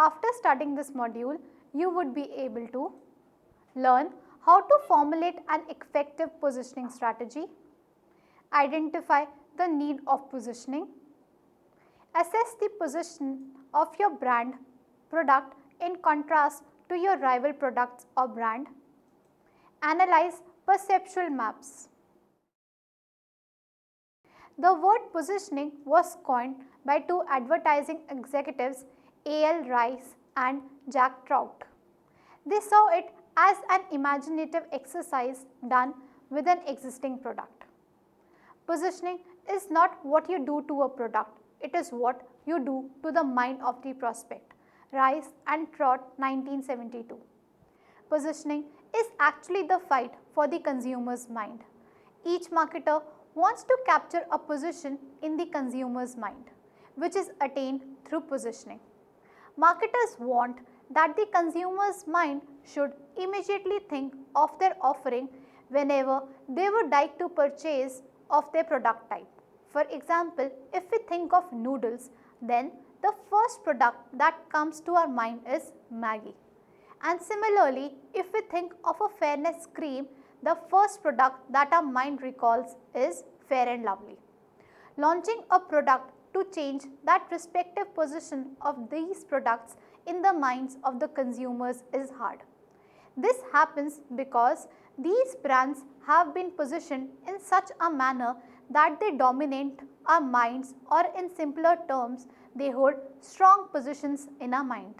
After studying this module, you would be able to learn how to formulate an effective positioning strategy, identify the need of positioning, assess the position of your brand product in contrast to your rival products or brand, analyze perceptual maps. The word positioning was coined by two advertising executives, A.L. Rice and Jack Trout. They saw it as an imaginative exercise done with an existing product. Positioning is not what you do to a product, it is what you do to the mind of the prospect. Rice and Trout, 1972. Positioning is actually the fight for the consumer's mind. Each marketer wants to capture a position in the consumer's mind, which is attained through positioning. Marketers want that the consumer's mind should immediately think of their offering whenever they would like to purchase of their product type. For example, if we think of noodles, then the first product that comes to our mind is Maggi. And similarly, if we think of a fairness cream, the first product that our mind recalls is Fair and Lovely. Launching a product to change that respective position of these products in the minds of the consumers is hard. This happens because these brands have been positioned in such a manner that they dominate our minds, or in simpler terms, they hold strong positions in our mind.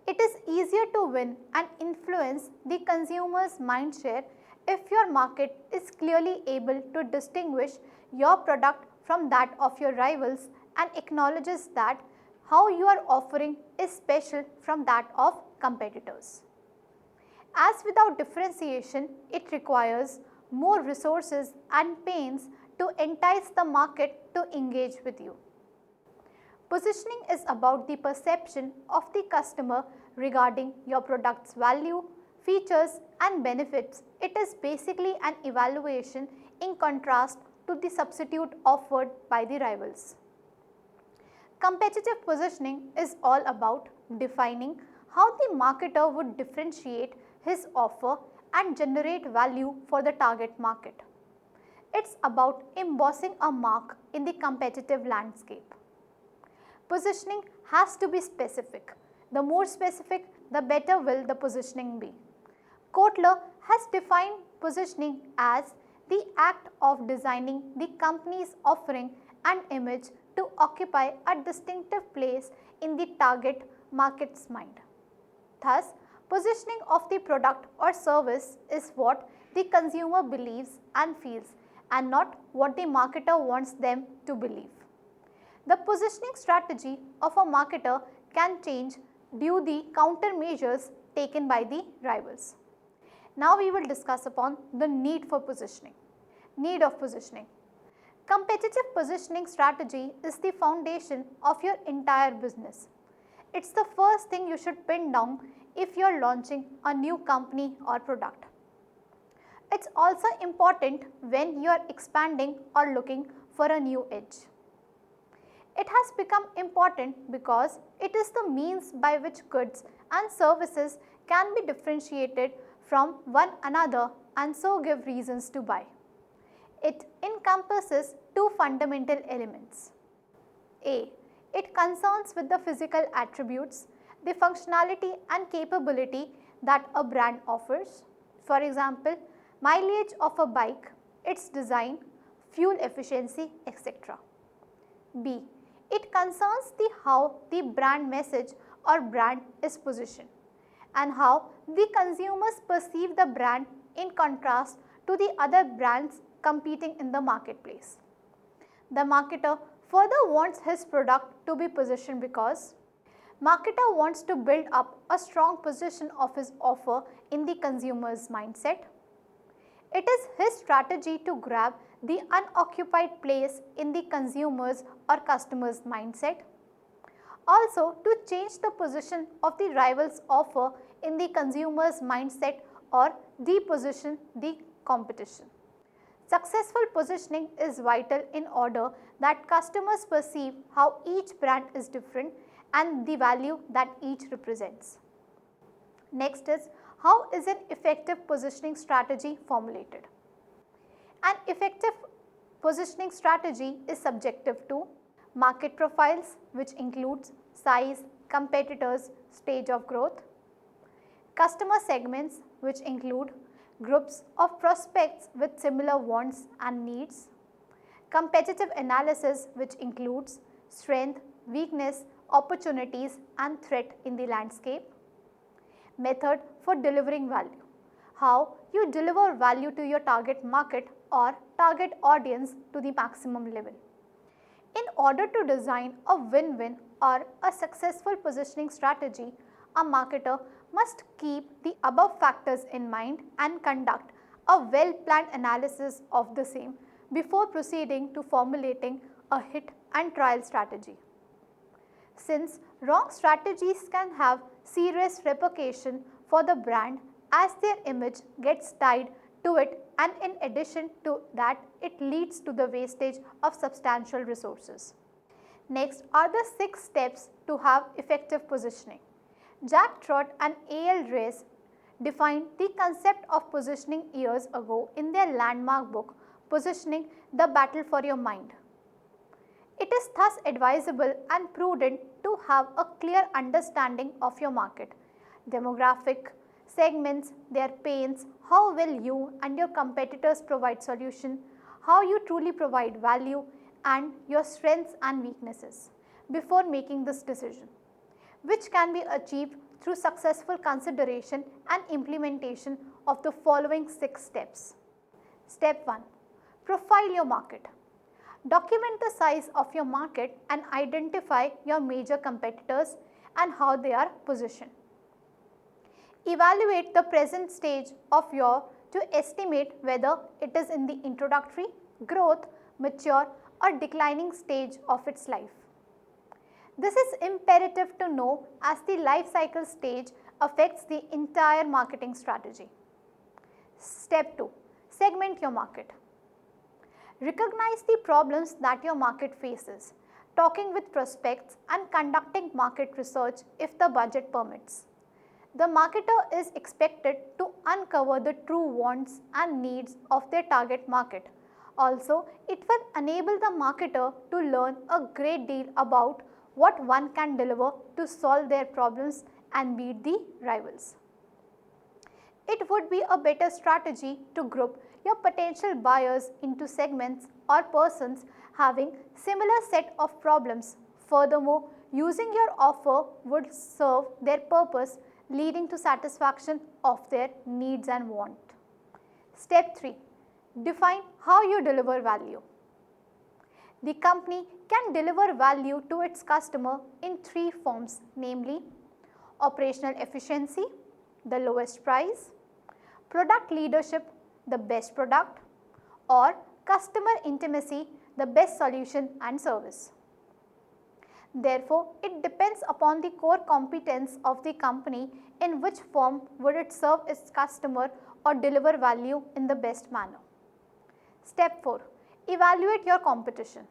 It is easier to win and influence the consumer's mind share if your market is clearly able to distinguish your product from that of your rivals and acknowledges that how you are offering is special from that of competitors. As without differentiation, it requires more resources and pains to entice the market to engage with you. Positioning is about the perception of the customer regarding your product's value, features and benefits. It is basically an evaluation in contrast to the substitute offered by the rivals. Competitive positioning is all about defining how the marketer would differentiate his offer and generate value for the target market. It's about embossing a mark in the competitive landscape. Positioning has to be specific. The more specific, the better will the positioning be. Kotler has defined positioning as the act of designing the company's offering and image to occupy a distinctive place in the target market's mind. Thus, positioning of the product or service is what the consumer believes and feels, and not what the marketer wants them to believe. The positioning strategy of a marketer can change due to the countermeasures taken by the rivals. Now we will discuss upon the need for positioning. Need of positioning. Competitive positioning strategy is the foundation of your entire business. It's the first thing you should pin down if you are launching a new company or product. It's also important when you are expanding or looking for a new edge. It has become important because it is the means by which goods and services can be differentiated from one another and so give reasons to buy. It encompasses two fundamental elements. A. It concerns with the physical attributes, the functionality and capability that a brand offers. For example, mileage of a bike, its design, fuel efficiency, etc. B. It concerns the how the brand message or brand is positioned and how the consumers perceive the brand in contrast to the other brands competing in the marketplace. The marketer further wants his product to be positioned because marketer wants to build up a strong position of his offer in the consumer's mindset. It is his strategy to grab the unoccupied place in the consumer's or customer's mindset. Also, to change the position of the rival's offer in the consumer's mindset or deposition the competition. Successful positioning is vital in order that customers perceive how each brand is different and the value that each represents. Next is, how is an effective positioning strategy formulated? An effective positioning strategy is subjective to market profiles, which includes size, competitors, stage of growth; customer segments, which include groups of prospects with similar wants and needs; competitive analysis, which includes strength, weakness, opportunities and threat in the landscape; method for delivering value, how you deliver value to your target market or target audience to the maximum level. In order to design a win-win or a successful positioning strategy, a marketer must keep the above factors in mind and conduct a well-planned analysis of the same before proceeding to formulating a hit and trial strategy. Since wrong strategies can have serious repercussion for the brand as their image gets tied to it, and in addition to that, it leads to the wastage of substantial resources. Next are the 6 steps to have effective positioning. Jack Trott and A.L. Reyes defined the concept of positioning years ago in their landmark book, Positioning: The Battle for Your Mind. It is thus advisable and prudent to have a clear understanding of your market, demographic, segments, their pains, how well you and your competitors provide solution, how you truly provide value, and your strengths and weaknesses before making this decision, which can be achieved through successful consideration and implementation of the following 6 steps. Step 1. Profile your market. Document the size of your market and identify your major competitors and how they are positioned. Evaluate the present stage of your to estimate whether it is in the introductory, growth, mature or declining stage of its life. This is imperative to know as the life cycle stage affects the entire marketing strategy. Step 2. Segment your market. Recognize the problems that your market faces, talking with prospects and conducting market research if the budget permits. The marketer is expected to uncover the true wants and needs of their target market. Also, it will enable the marketer to learn a great deal about what one can deliver to solve their problems and beat the rivals. It would be a better strategy to group your potential buyers into segments or persons having similar set of problems. Furthermore, using your offer would serve their purpose, leading to satisfaction of their needs and want. Step 3. Define how you deliver value. The company can deliver value to its customer in 3 forms, namely operational efficiency, the lowest price; product leadership, the best product; or customer intimacy, the best solution and service. Therefore, it depends upon the core competence of the company in which form would it serve its customer or deliver value in the best manner. Step 4. Evaluate your competition.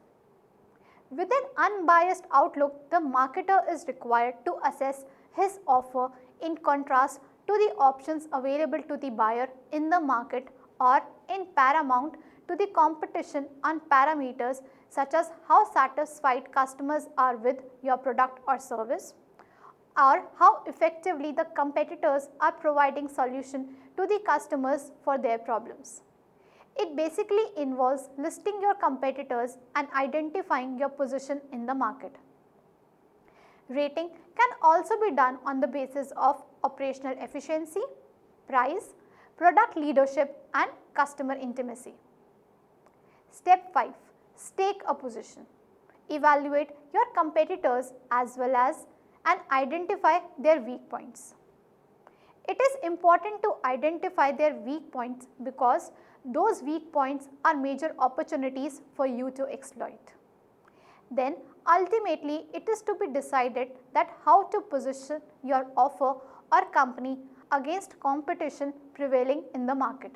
With an unbiased outlook, the marketer is required to assess his offer in contrast to the options available to the buyer in the market or in paramount to the competition on parameters such as how satisfied customers are with your product or service, or how effectively the competitors are providing solution to the customers for their problems. It basically involves listing your competitors and identifying your position in the market. Rating can also be done on the basis of operational efficiency, price, product leadership and customer intimacy. Step 5. Stake a position. Evaluate your competitors as well as and identify their weak points. It is important to identify their weak points because those weak points are major opportunities for you to exploit. Then ultimately it is to be decided that how to position your offer or company against competition prevailing in the market.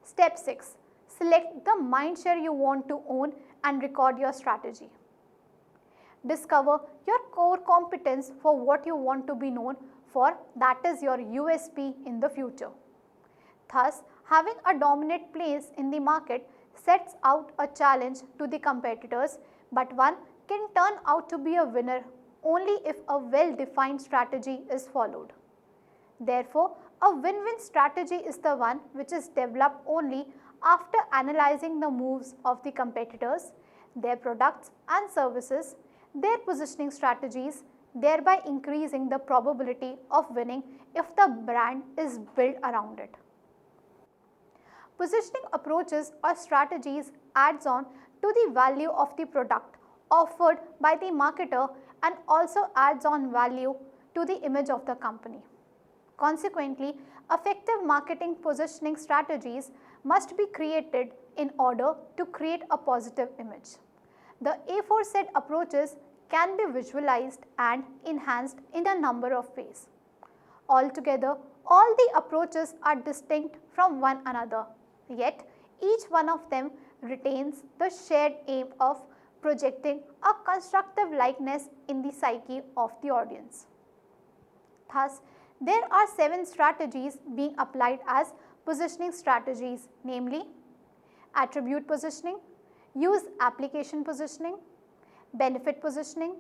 Step 6. Select the mindshare you want to own and record your strategy. Discover your core competence for what you want to be known for, that is your USP in the future. Thus, having a dominant place in the market sets out a challenge to the competitors, but one can turn out to be a winner only if a well-defined strategy is followed. Therefore, a win-win strategy is the one which is developed only after analyzing the moves of the competitors, their products and services, their positioning strategies, thereby increasing the probability of winning if the brand is built around it. Positioning approaches or strategies adds on to the value of the product offered by the marketer and also adds on value to the image of the company. Consequently, effective marketing positioning strategies must be created in order to create a positive image. The aforesaid approaches can be visualized and enhanced in a number of ways. Altogether, all the approaches are distinct from one another, yet each one of them retains the shared aim of projecting a constructive likeness in the psyche of the audience. Thus, there are 7 strategies being applied as positioning strategies, namely attribute positioning, use application positioning, benefit positioning,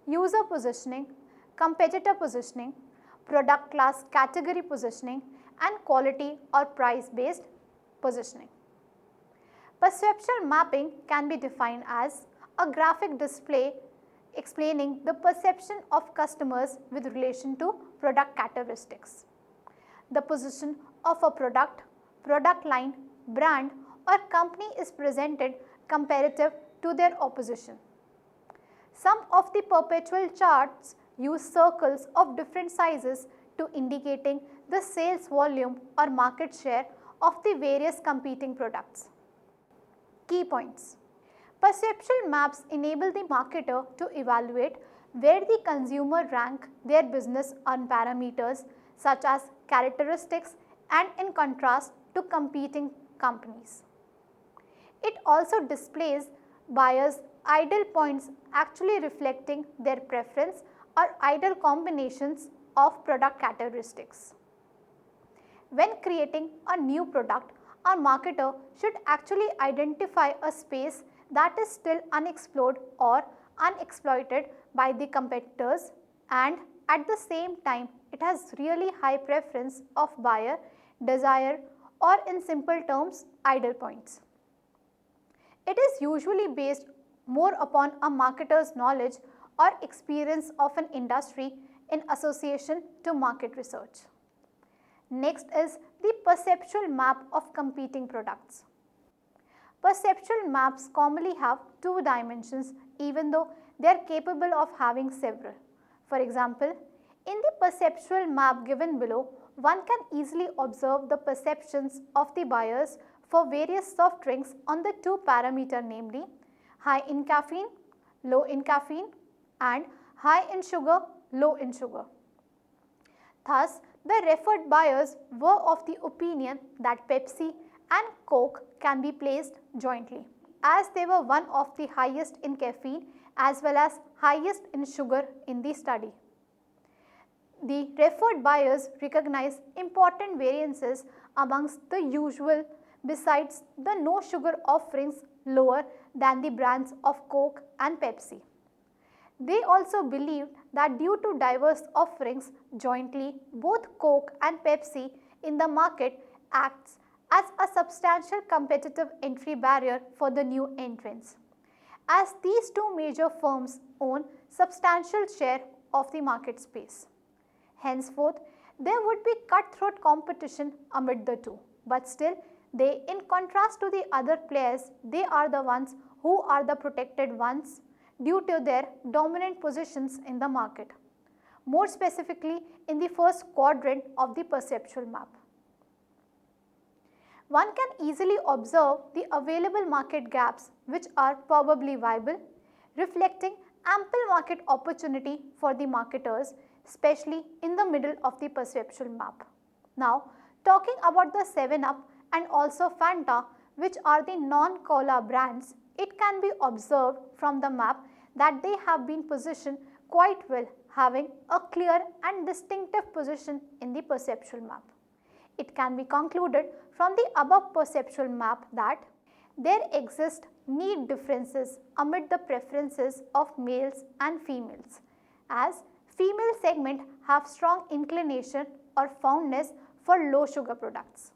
user positioning, competitor positioning, product class category positioning, and quality or price based positioning. Perceptual mapping can be defined as a graphic display explaining the perception of customers with relation to product characteristics. The position of a product, product line, brand or company is presented comparative to their opposition. Some of the perpetual charts use circles of different sizes to indicating the sales volume or market share of the various competing products. Key points. Perceptual maps enable the marketer to evaluate where the consumer rank their business on parameters such as characteristics and in contrast to competing companies. It also displays buyers' ideal points actually reflecting their preference or ideal combinations of product characteristics. When creating a new product, a marketer should actually identify a space that is still unexplored or unexploited by the competitors, and at the same time it has really high preference of buyer desire or in simple terms ideal points. It is usually based more upon a marketer's knowledge or experience of an industry in association to market research. Next is the perceptual map of competing products. Perceptual maps commonly have 2 dimensions even though they are capable of having several. For example, in the perceptual map given below, one can easily observe the perceptions of the buyers for various soft drinks on the 2 parameters, namely high in caffeine, low in caffeine and high in sugar, low in sugar. Thus, the referred buyers were of the opinion that Pepsi and Coke can be placed jointly, as they were one of the highest in caffeine as well as highest in sugar in the study. The referred buyers recognize important variances amongst the usual besides the no sugar offerings lower than the brands of Coke and Pepsi. They also believed that due to diverse offerings jointly, both Coke and Pepsi in the market acts as a substantial competitive entry barrier for the new entrants, as these 2 major firms own substantial share of the market space. Henceforth, there would be cutthroat competition amid the 2, but still they, in contrast to the other players, they are the ones who are the protected ones due to their dominant positions in the market, more specifically in the first quadrant of the perceptual map. One can easily observe the available market gaps which are probably viable, reflecting ample market opportunity for the marketers, especially in the middle of the perceptual map. Now, talking about the 7-Up and also Fanta, which are the non-cola brands, it can be observed from the map that they have been positioned quite well, having a clear and distinctive position in the perceptual map. It can be concluded from the above perceptual map that there exist need differences amid the preferences of males and females, as female segment have strong inclination or fondness for low sugar products.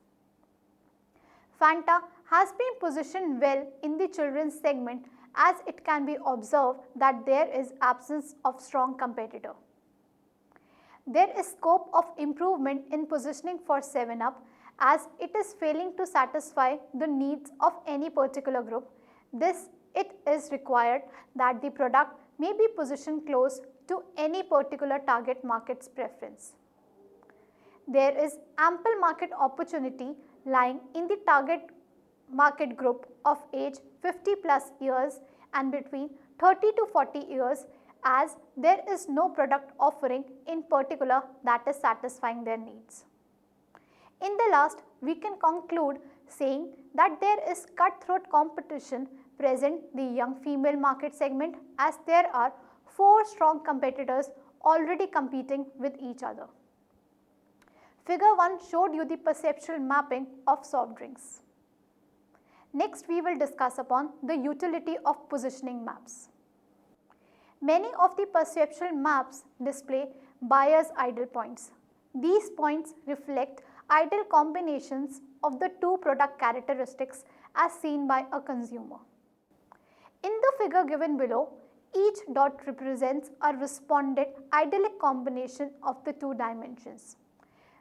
Fanta has been positioned well in the children's segment, as it can be observed that there is absence of strong competitor. There is scope of improvement in positioning for 7-Up, as it is failing to satisfy the needs of any particular group. It is required that the product may be positioned close to any particular target market's preference. There is ample market opportunity lying in the target market group of age 50 plus years and between 30 to 40 years, as there is no product offering in particular that is satisfying their needs. In the last, we can conclude saying that there is cutthroat competition present in the young female market segment, as there are 4 strong competitors already competing with each other. Figure 1 showed you the perceptual mapping of soft drinks. Next, we will discuss upon the utility of positioning maps. Many of the perceptual maps display buyer's ideal points. These points reflect ideal combinations of the 2 product characteristics as seen by a consumer. In the figure given below, each dot represents a respondent idyllic combination of the 2 dimensions.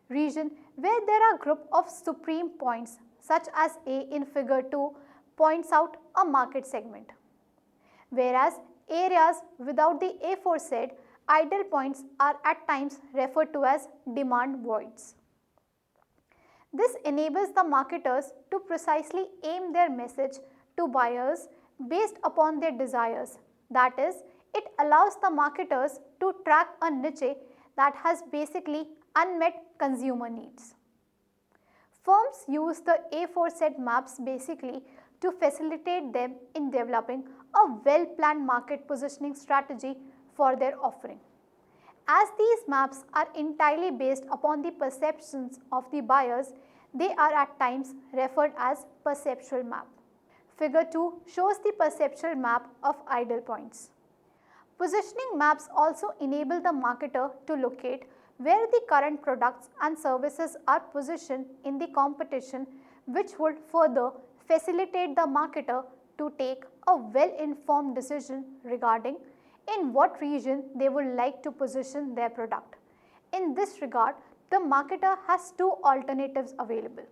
Region where there are group of supreme points such as A in figure 2 points out a market segment, whereas areas without the aforesaid ideal points are at times referred to as demand voids. This enables the marketers to precisely aim their message to buyers based upon their desires. That is, it allows the marketers to track a niche that has basically unmet consumer needs. Firms use the aforesaid maps basically to facilitate them in developing a well-planned market positioning strategy for their offering. As these maps are entirely based upon the perceptions of the buyers, they are at times referred as perceptual map. Figure 2 shows the perceptual map of ideal points. Positioning maps also enable the marketer to locate where the current products and services are positioned in the competition, which would further facilitate the marketer to take a well-informed decision regarding in what region they would like to position their product. In this regard, the marketer has 2 alternatives available.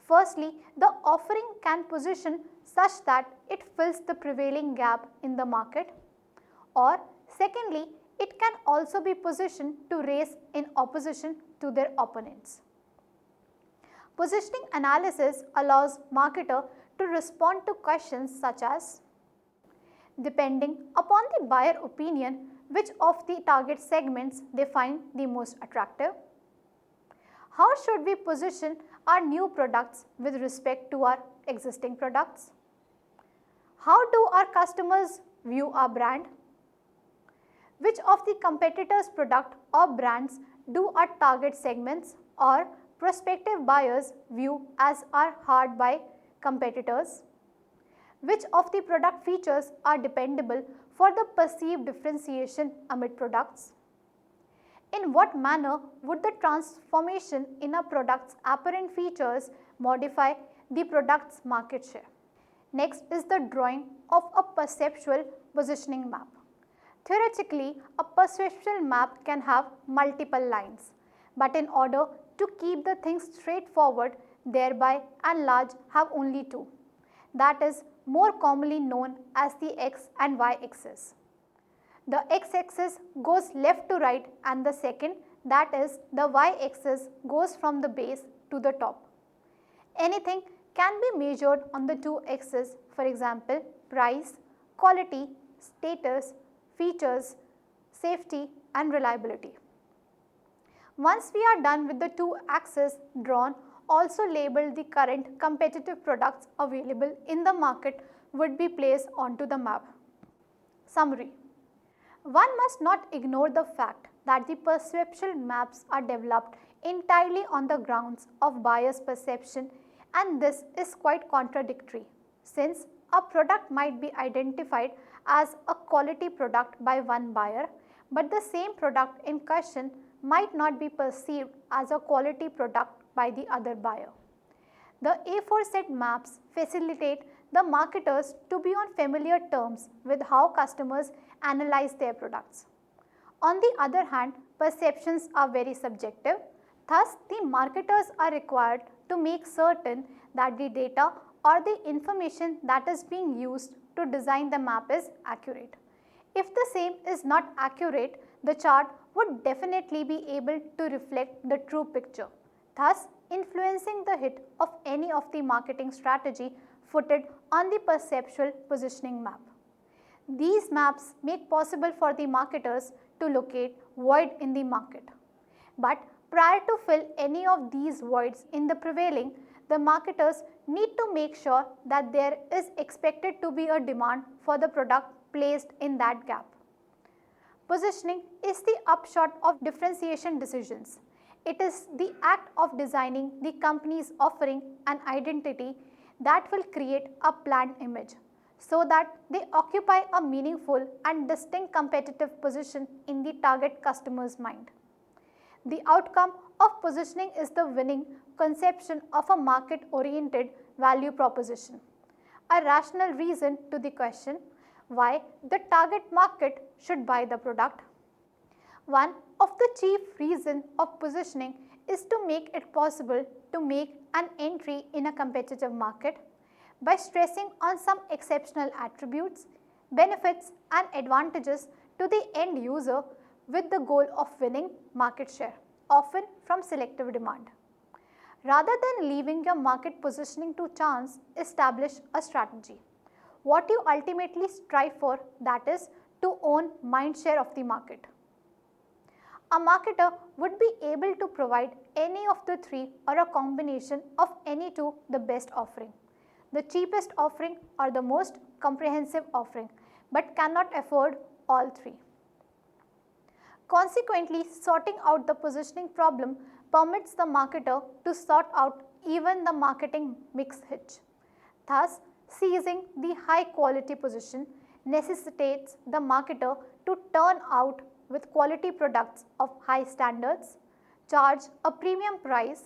Firstly, the offering can position such that it fills the prevailing gap in the market, or secondly, it can also be positioned to race in opposition to their opponents. Positioning analysis allows marketer to respond to questions such as, depending upon the buyer opinion, which of the target segments they find the most attractive? How should we position our new products with respect to our existing products? How do our customers view our brand? Which of the competitors' product or brands do our target segments or prospective buyers view as are hard by competitors? Which of the product features are dependable for the perceived differentiation amid products? In what manner would the transformation in a product's apparent features modify the product's market share? Next is the drawing of a perceptual positioning map. Theoretically, a perceptual map can have multiple lines, but in order to keep the things straightforward, thereby and large have only 2. That is more commonly known as the x and y axis. The x-axis goes left to right, and the second, that is the y-axis, goes from the base to the top. Anything can be measured on the 2 axes, for example, price, quality, status, features, safety and reliability. Once we are done with the 2 axes drawn, also label the current competitive products available in the market would be placed onto the map. Summary. One must not ignore the fact that the perception maps are developed entirely on the grounds of buyer's perception, and this is quite contradictory since a product might be identified as a quality product by one buyer, but the same product in question might not be perceived as a quality product by the other buyer. The aforesaid maps facilitate the marketers to be on familiar terms with how customers analyze their products. On the other hand, perceptions are very subjective. Thus, the marketers are required to make certain that the data or the information that is being used to design the map is accurate. If the same is not accurate, the chart would definitely be able to reflect the true picture, thus influencing the hit of any of the marketing strategy footed on the perceptual positioning map. These maps make possible for the marketers to locate void in the market. But prior to fill any of these voids in the prevailing, the marketers need to make sure that there is expected to be a demand for the product placed in that gap. Positioning is the upshot of differentiation decisions. It is the act of designing the company's offering and identity that will create a planned image so that they occupy a meaningful and distinct competitive position in the target customer's mind. The outcome of positioning is the winning conception of a market-oriented value proposition. A rational reason to the question why the target market should buy the product. One of the chief reasons of positioning is to make it possible to make an entry in a competitive market by stressing on some exceptional attributes, benefits and advantages to the end user with the goal of winning market share, often from selective demand. Rather than leaving your market positioning to chance, establish a strategy. What you ultimately strive for, that is to own mind share of the market. A marketer would be able to provide any of the three or a combination of any two the best offering, the cheapest offering or the most comprehensive offering, but cannot afford all three. Consequently, sorting out the positioning problem permits the marketer to sort out even the marketing mix hitch. Thus, seizing the high quality position necessitates the marketer to turn out with quality products of high standards, charge a premium price,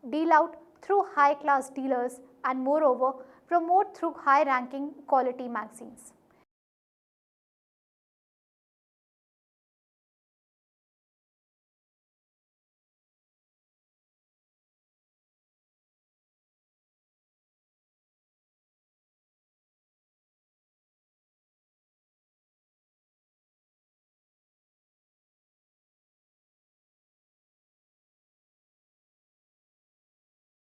deal out through high class dealers and moreover promote through high ranking quality magazines.